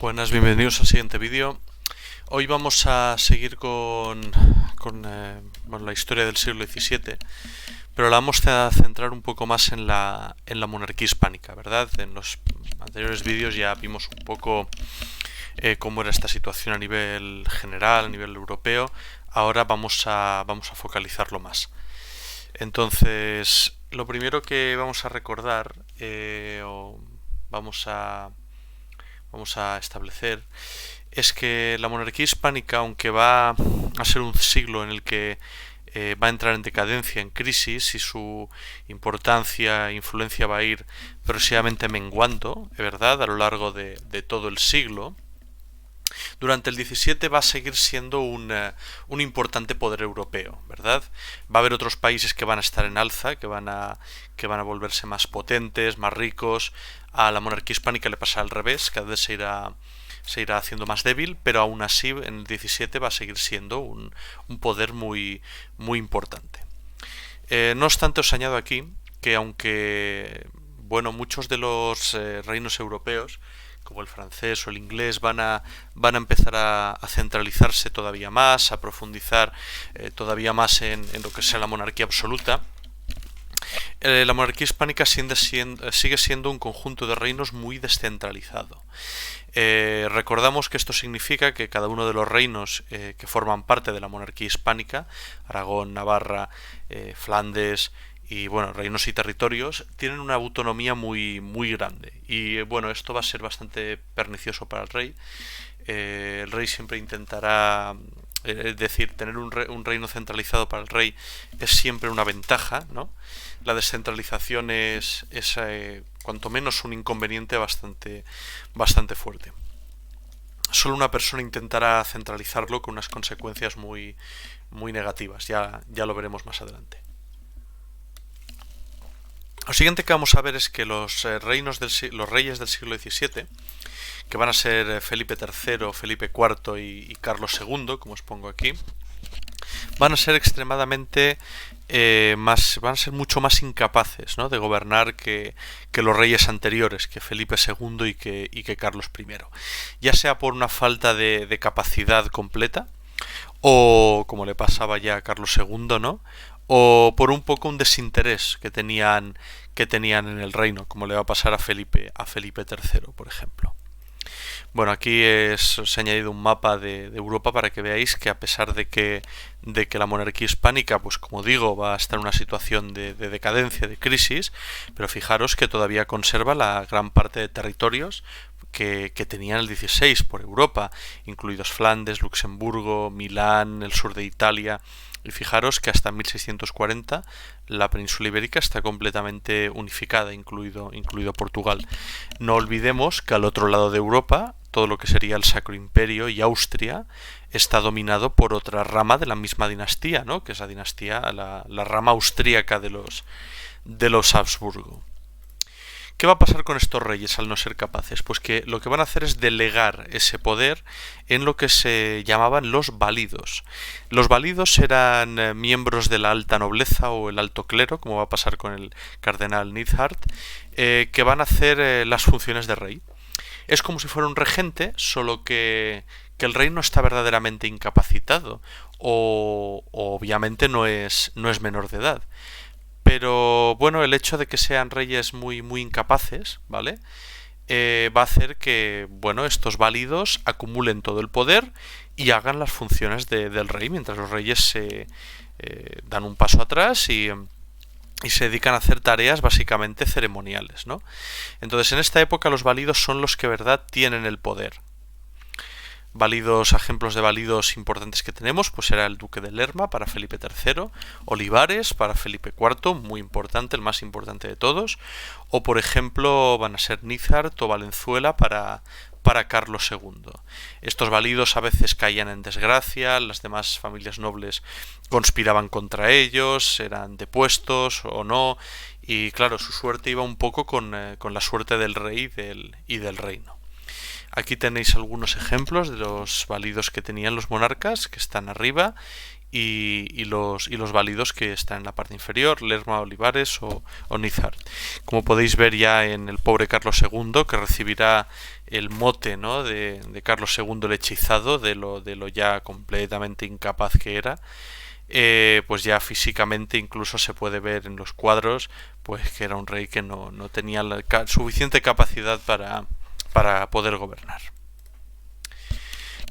Buenas, bienvenidos al siguiente vídeo. Hoy vamos a seguir con la historia del siglo XVII, pero la vamos a centrar un poco más en la monarquía hispánica, ¿verdad? En los anteriores vídeos ya vimos un poco cómo era esta situación a nivel general, a nivel europeo. Ahora vamos a focalizarlo más. Entonces, lo primero que vamos a recordar, o vamos a vamos a establecer, es que la monarquía hispánica, aunque va a ser un siglo en el que va a entrar en decadencia, en crisis, y su importancia e influencia va a ir progresivamente menguando, ¿verdad?, a lo largo de todo el siglo, durante el 17 va a seguir siendo un importante poder europeo, ¿verdad? Va a haber otros países que van a estar en alza, que van a volverse más potentes, más ricos. A la monarquía hispánica le pasa al revés, cada vez se irá haciendo más débil, pero aún así en el 17 va a seguir siendo un poder muy, muy importante. No obstante, os añado aquí que aunque bueno, muchos de los reinos europeos, como el francés o el inglés, van a empezar a centralizarse todavía más, a profundizar todavía más en lo que sea la monarquía absoluta. La monarquía hispánica sigue siendo un conjunto de reinos muy descentralizado. Recordamos que esto significa que cada uno de los reinos que forman parte de la monarquía hispánica, Aragón, Navarra, Flandes y bueno, reinos y territorios, tienen una autonomía muy, muy grande. Y bueno, esto va a ser bastante pernicioso para el rey. El rey siempre intentará, es decir, tener un reino centralizado para el rey es siempre una ventaja, ¿no? La descentralización es cuanto menos un inconveniente bastante fuerte. Solo una persona intentará centralizarlo con unas consecuencias muy, muy negativas. Ya lo veremos más adelante. Lo siguiente que vamos a ver es que los reyes del siglo XVII, que van a ser Felipe III, Felipe IV y Carlos II, como os pongo aquí, van a ser extremadamente van a ser mucho más incapaces, ¿no?, de gobernar que los reyes anteriores, que Felipe II y que Carlos I, ya sea por una falta de capacidad completa o como le pasaba ya a Carlos II, ¿no?, o por un poco un desinterés que tenían en el reino, como le va a pasar a Felipe III, por ejemplo. Bueno, aquí os he añadido un mapa de Europa para que veáis que a pesar de que la monarquía hispánica, pues como digo, va a estar en una situación de decadencia, de crisis, pero fijaros que todavía conserva la gran parte de territorios que tenía en el 16 por Europa, incluidos Flandes, Luxemburgo, Milán, el sur de Italia. Y fijaros que hasta 1640 la península ibérica está completamente unificada, incluido Portugal. No olvidemos que al otro lado de Europa, todo lo que sería el Sacro Imperio y Austria está dominado por otra rama de la misma dinastía, ¿no?, que es la rama austríaca de los Habsburgo. ¿Qué va a pasar con estos reyes al no ser capaces? Pues que lo que van a hacer es delegar ese poder en lo que se llamaban los validos. Los validos eran miembros de la alta nobleza o el alto clero, como va a pasar con el cardenal Neidhart, que van a hacer las funciones de rey. Es como si fuera un regente, solo que el rey no está verdaderamente incapacitado o obviamente no es menor de edad. Pero bueno, el hecho de que sean reyes muy, muy incapaces, ¿vale? Va a hacer que, bueno, estos válidos acumulen todo el poder y hagan las funciones del rey, mientras los reyes se dan un paso atrás y se dedican a hacer tareas básicamente ceremoniales, ¿no? Entonces, en esta época los válidos son los que, verdad, tienen el poder. Ejemplos de válidos importantes que tenemos, pues era el duque de Lerma para Felipe III, Olivares para Felipe IV, muy importante, el más importante de todos, o por ejemplo van a ser Neidhart o Valenzuela para Carlos II. Estos válidos a veces caían en desgracia, las demás familias nobles conspiraban contra ellos, eran depuestos o no, y claro, su suerte iba un poco con la suerte del rey y del reino. Aquí tenéis algunos ejemplos de los válidos que tenían los monarcas, que están arriba, y los válidos que están en la parte inferior, Lerma, Olivares o Nízar. Como podéis ver ya en el pobre Carlos II, que recibirá el mote, ¿no?, de Carlos II el hechizado, de lo ya completamente incapaz que era. Pues ya físicamente incluso se puede ver en los cuadros pues que era un rey que no tenía la suficiente capacidad para poder gobernar.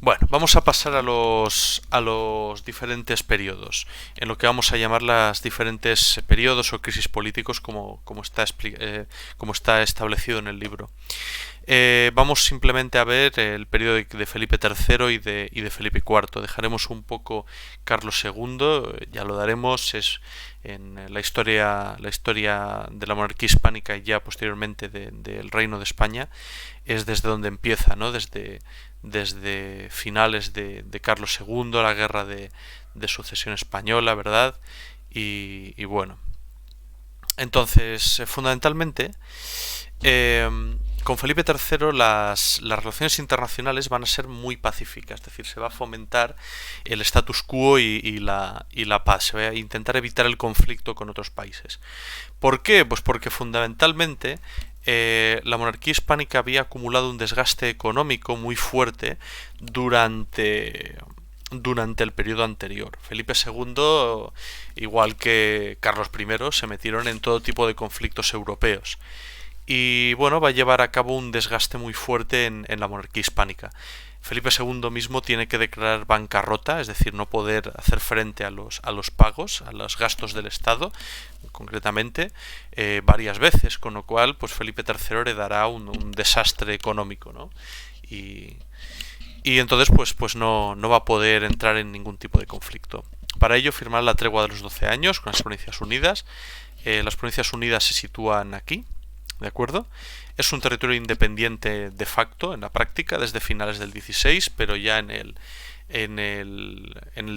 Bueno, vamos a pasar a los diferentes periodos, en lo que vamos a llamar las diferentes periodos o crisis políticos como está establecido en el libro. Vamos simplemente a ver el periodo de Felipe III y de Felipe IV. Dejaremos un poco Carlos II, ya lo daremos, es en la historia de la monarquía hispánica y ya posteriormente del Reino de España, es desde donde empieza, ¿no? Desde finales de Carlos II, la guerra de sucesión española, ¿verdad? Y bueno, entonces, fundamentalmente, con Felipe III las relaciones internacionales van a ser muy pacíficas, es decir, se va a fomentar el status quo y la paz, se va a intentar evitar el conflicto con otros países. ¿Por qué? Pues porque fundamentalmente la monarquía hispánica había acumulado un desgaste económico muy fuerte durante el periodo anterior. Felipe II, igual que Carlos I, se metieron en todo tipo de conflictos europeos. Y bueno, va a llevar a cabo un desgaste muy fuerte en la monarquía hispánica. Felipe II mismo tiene que declarar bancarrota, es decir, no poder hacer frente a los pagos, a los gastos del Estado, concretamente, varias veces, con lo cual, pues Felipe III heredará un desastre económico, ¿no? Y entonces pues no va a poder entrar en ningún tipo de conflicto. Para ello firmará la tregua de los 12 años con las Provincias Unidas. Las Provincias Unidas se sitúan aquí, ¿de acuerdo? Es un territorio independiente de facto en la práctica desde finales del 16, pero ya en el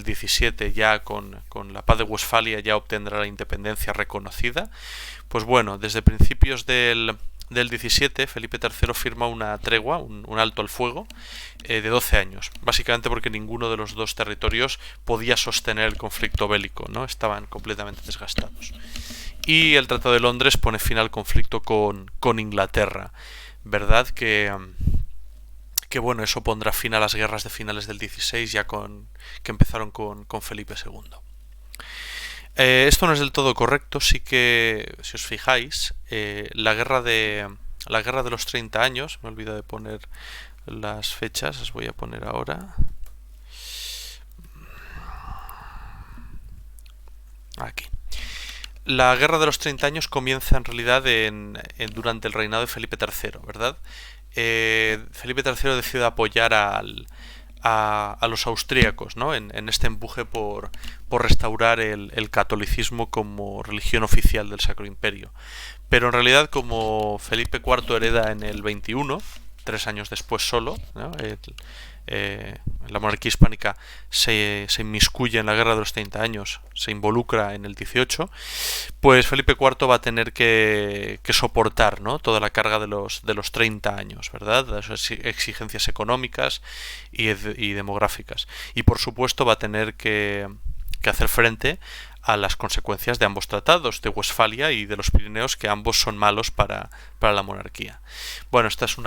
17 ya con la paz de Westfalia ya obtendrá la independencia reconocida. Pues bueno, desde principios del 17 Felipe III firma una tregua, un alto al fuego de 12 años, básicamente porque ninguno de los dos territorios podía sostener el conflicto bélico, ¿no? Estaban completamente desgastados. Y el Tratado de Londres pone fin al conflicto con Inglaterra, ¿verdad? Que bueno, eso pondrá fin a las guerras de finales del 16 ya que empezaron con Felipe II. Esto no es del todo correcto, sí que, si os fijáis, la guerra de los 30 años, me olvido de poner las fechas, las voy a poner ahora. Aquí. La guerra de los 30 años comienza en realidad durante el reinado de Felipe III, ¿verdad? Felipe III decide apoyar a los austríacos, ¿no? en este empuje por restaurar el catolicismo como religión oficial del Sacro Imperio. Pero en realidad, como Felipe IV hereda en el 21, 3 años después solo, ¿no? La monarquía hispánica se inmiscuye en la guerra de los 30 años, se involucra en el 18, pues Felipe IV va a tener que soportar, ¿no? Toda la carga de los 30 años, ¿verdad? Las exigencias económicas y demográficas. Y por supuesto va a tener que hacer frente a las consecuencias de ambos tratados, de Westfalia y de los Pirineos, que ambos son malos para la monarquía. Bueno, esta es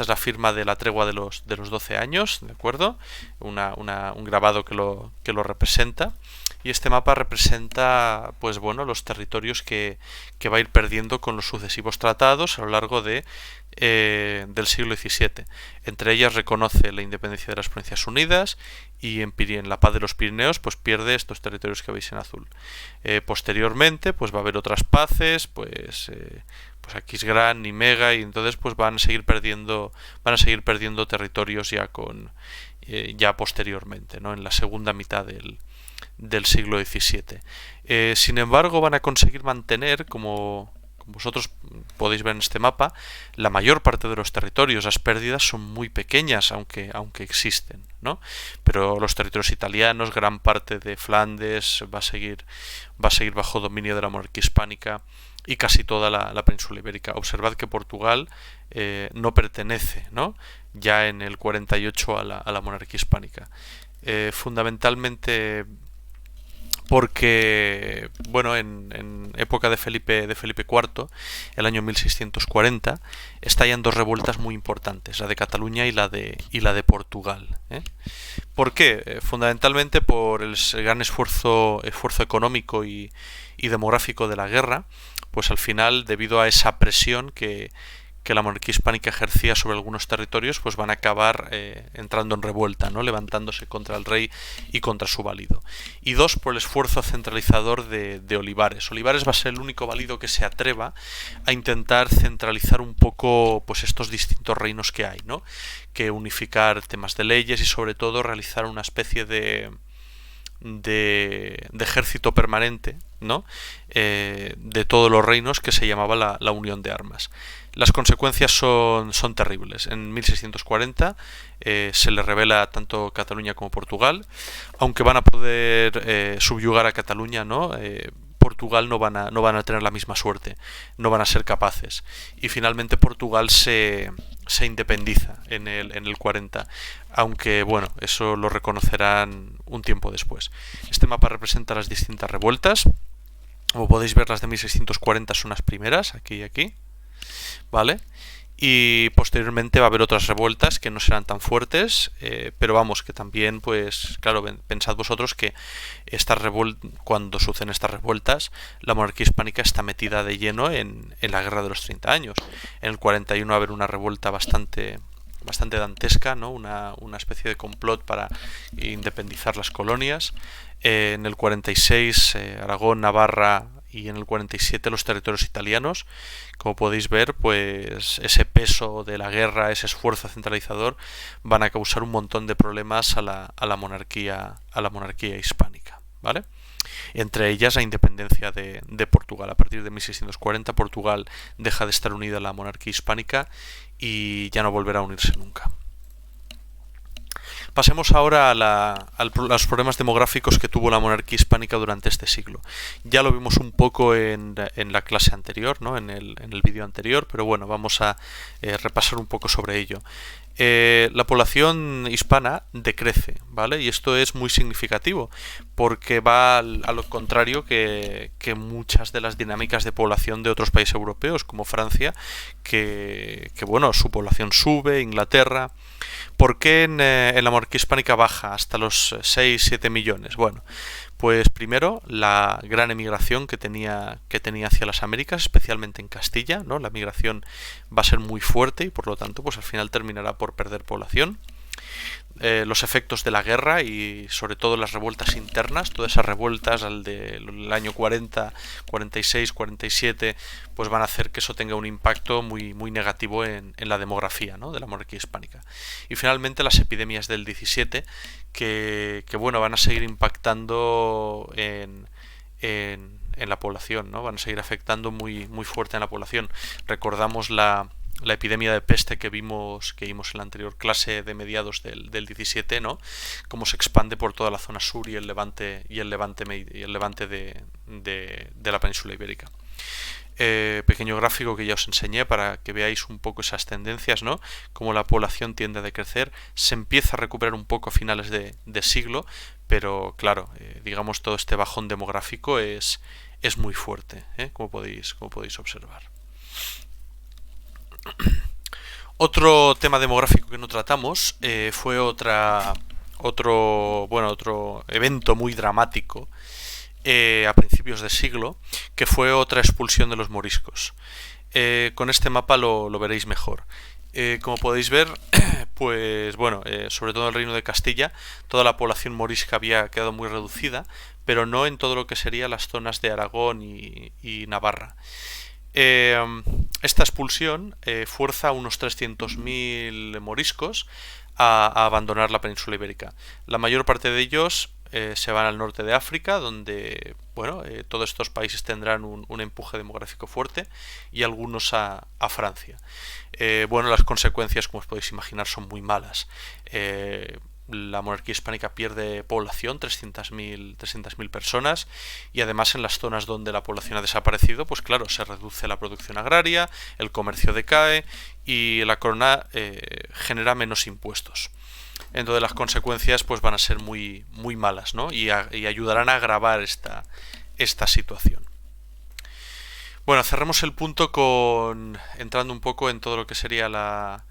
la firma de la tregua de los 12 años, ¿de acuerdo? Un grabado que lo representa. Y este mapa representa, pues bueno, los territorios que va a ir perdiendo con los sucesivos tratados a lo largo del siglo XVII. Entre ellas reconoce la independencia de las Provincias Unidas y en la paz de los Pirineos pues pierde estos territorios que veis en azul. Posteriormente pues va a haber otras paces, pues Aquisgrán, Nimega, y entonces pues van a seguir perdiendo territorios ya posteriormente, ¿no? En la segunda mitad del siglo XVII. Sin embargo, van a conseguir mantener, como vosotros podéis ver en este mapa, la mayor parte de los territorios. Las pérdidas son muy pequeñas, aunque existen, ¿no? Pero los territorios italianos, gran parte de Flandes va a seguir bajo dominio de la monarquía hispánica, y casi toda la península ibérica. Observad que Portugal no pertenece, ¿no? Ya en el 48 a la monarquía hispánica. Fundamentalmente porque, bueno, en época de Felipe IV, el año 1640, estallan dos revueltas muy importantes, la de Cataluña y la de Portugal. ¿Por qué? Fundamentalmente por el gran esfuerzo económico y demográfico de la guerra, pues al final, debido a esa presión que la monarquía hispánica ejercía sobre algunos territorios, pues van a acabar entrando en revuelta, ¿no? Levantándose contra el rey y contra su valido. Y dos, por el esfuerzo centralizador de Olivares. Olivares va a ser el único valido que se atreva a intentar centralizar un poco pues estos distintos reinos que hay, ¿no? Que unificar temas de leyes y sobre todo realizar una especie de ejército permanente, ¿no? De todos los reinos, que se llamaba la Unión de Armas. Las consecuencias son terribles. En 1640 se le revela tanto Cataluña como Portugal, aunque van a poder subyugar a Cataluña, ¿no? Portugal no van a tener la misma suerte, no van a ser capaces. Y finalmente Portugal se independiza en el 40, aunque bueno, eso lo reconocerán un tiempo después. Este mapa representa las distintas revueltas. Como podéis ver, las de 1640 son las primeras, aquí y aquí, ¿vale? Y posteriormente va a haber otras revueltas que no serán tan fuertes, pero vamos, que también, pues claro, pensad vosotros que cuando suceden estas revueltas, la monarquía hispánica está metida de lleno en la guerra de los 30 años. En el 41 va a haber una revuelta bastante dantesca, ¿no? Una especie de complot para independizar las colonias. En el 46 Aragón, Navarra, y en el 47 los territorios italianos. Como podéis ver, pues ese peso de la guerra, ese esfuerzo centralizador, van a causar un montón de problemas a la monarquía hispánica, ¿vale? Entre ellas la independencia de Portugal. A partir de 1640 Portugal deja de estar unida a la monarquía hispánica y ya no volverá a unirse nunca. Pasemos ahora a los problemas demográficos que tuvo la monarquía hispánica durante este siglo. Ya lo vimos un poco en la clase anterior, ¿no? en el vídeo anterior, pero bueno, vamos a repasar un poco sobre ello. La población hispana decrece, ¿vale? Y esto es muy significativo porque va a lo contrario que muchas de las dinámicas de población de otros países europeos, como Francia, que bueno, su población sube, Inglaterra. ¿Por qué en la monarquía hispánica baja hasta los 6-7 millones? Bueno, pues primero la gran emigración que tenía hacia las Américas, especialmente en Castilla, ¿no? La migración va a ser muy fuerte y por lo tanto pues al final terminará por perder población. Los efectos de la guerra y sobre todo las revueltas internas, todas esas revueltas al del año 40, 46, 47, pues van a hacer que eso tenga un impacto muy, muy negativo en la demografía, ¿no? de la monarquía hispánica. Y finalmente las epidemias del 17 que bueno, van a seguir impactando en la población, ¿no? Van a seguir afectando muy, muy fuerte en la población. Recordamos la epidemia de peste que vimos en la anterior clase de mediados del 17, ¿no? Cómo se expande por toda la zona sur y el levante de la península ibérica. Pequeño gráfico que ya os enseñé para que veáis un poco esas tendencias, ¿no? Como la población tiende a decrecer, se empieza a recuperar un poco a finales de siglo, pero claro, digamos todo este bajón demográfico es muy fuerte, como podéis observar. Otro tema demográfico que no tratamos fue otro evento muy dramático a principios de siglo, que fue otra expulsión de los moriscos. Con este mapa lo veréis mejor. Como podéis ver, pues bueno, sobre todo en el Reino de Castilla, toda la población morisca había quedado muy reducida, pero no en todo lo que serían las zonas de Aragón y Navarra. Esta expulsión fuerza a unos 300.000 moriscos a abandonar la península ibérica. La mayor parte de ellos se van al norte de África, donde bueno, todos estos países tendrán un empuje demográfico fuerte, y algunos a Francia. Bueno, las consecuencias, como os podéis imaginar, son muy malas. La monarquía hispánica pierde población, 300.000 personas, y además en las zonas donde la población ha desaparecido, pues claro, se reduce la producción agraria, el comercio decae y la corona genera menos impuestos. Entonces las consecuencias pues van a ser muy, muy malas, ¿no? Y ayudarán a agravar esta situación. Bueno, cerramos el punto entrando un poco en todo lo que sería la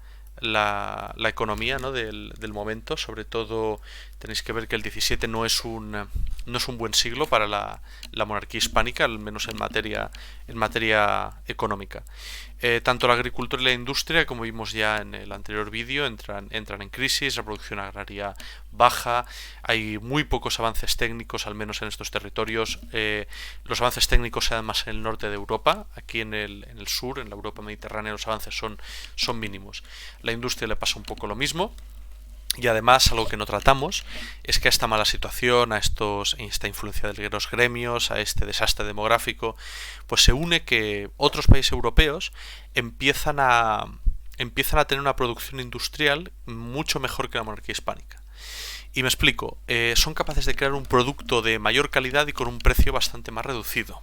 economía, ¿no? del momento. Sobre todo tenéis que ver que el 17 no es un buen siglo para la monarquía hispánica, al menos en materia económica. Tanto la agricultura y la industria, como vimos ya en el anterior vídeo, entran en crisis, la producción agraria baja, hay muy pocos avances técnicos, al menos en estos territorios. Los avances técnicos se dan más en el norte de Europa, aquí en el sur, en la Europa mediterránea, los avances son mínimos. La industria le pasa un poco lo mismo. Y además, algo que no tratamos es que a esta mala situación, a esta influencia de los gremios, a este desastre demográfico, pues se une que otros países europeos empiezan a tener una producción industrial mucho mejor que la monarquía hispánica. Y me explico, son capaces de crear un producto de mayor calidad y con un precio bastante más reducido.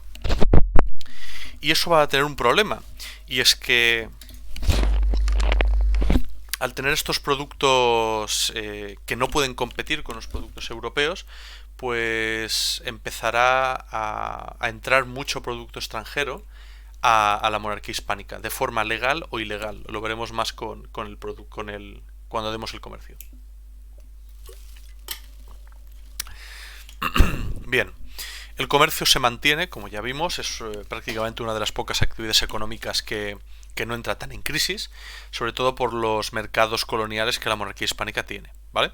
Y eso va a tener un problema, y es que al tener estos productos que no pueden competir con los productos europeos, pues empezará a entrar mucho producto extranjero a la monarquía hispánica, de forma legal o ilegal. Lo veremos más cuando demos el comercio. Bien, el comercio se mantiene, como ya vimos, es prácticamente una de las pocas actividades económicas que no entra tan en crisis, sobre todo por los mercados coloniales que la monarquía hispánica tiene, ¿vale?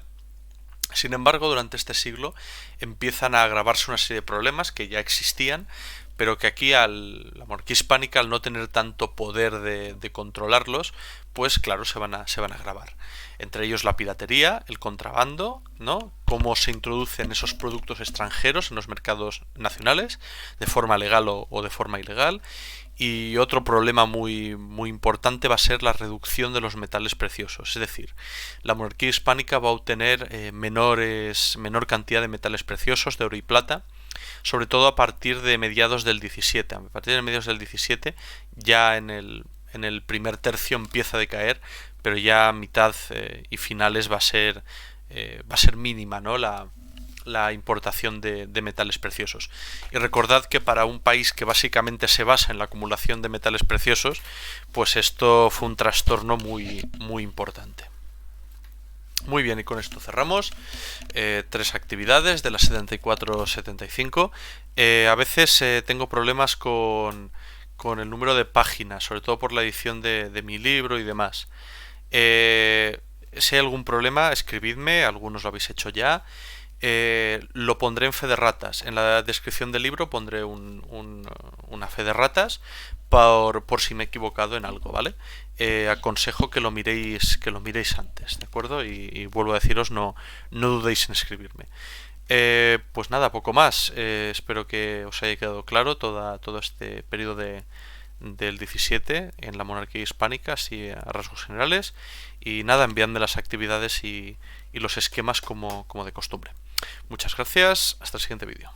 Sin embargo, durante este siglo empiezan a agravarse una serie de problemas que ya existían, pero que aquí la monarquía hispánica, al no tener tanto poder de controlarlos, pues claro, se van a agravar. Entre ellos la piratería, el contrabando, ¿no? Cómo se introducen esos productos extranjeros en los mercados nacionales, de forma legal o de forma ilegal. Y otro problema muy, muy importante va a ser la reducción de los metales preciosos. Es decir, la monarquía hispánica va a obtener menor cantidad de metales preciosos, de oro y plata, sobre todo a partir de mediados del 17. A partir de mediados del 17 ya en el primer tercio empieza a decaer, pero ya a mitad y finales va a ser mínima, ¿no? la importación de metales preciosos. Y recordad que para un país que básicamente se basa en la acumulación de metales preciosos, pues esto fue un trastorno muy, muy importante. Muy bien, y con esto cerramos 3 actividades de las 74-75. A veces tengo problemas con el número de páginas, sobre todo por la edición de mi libro y demás. Si hay algún problema, escribidme, algunos lo habéis hecho ya. Lo pondré en fe de ratas. En la descripción del libro pondré una fe de ratas por si me he equivocado en algo, ¿vale? Aconsejo que lo miréis antes, ¿de acuerdo? Y vuelvo a deciros, no dudéis en escribirme. Pues nada, poco más. Espero que os haya quedado claro todo este periodo del 17 en la monarquía hispánica, así a rasgos generales. Y nada, enviadme las actividades y los esquemas como de costumbre. Muchas gracias, hasta el siguiente vídeo.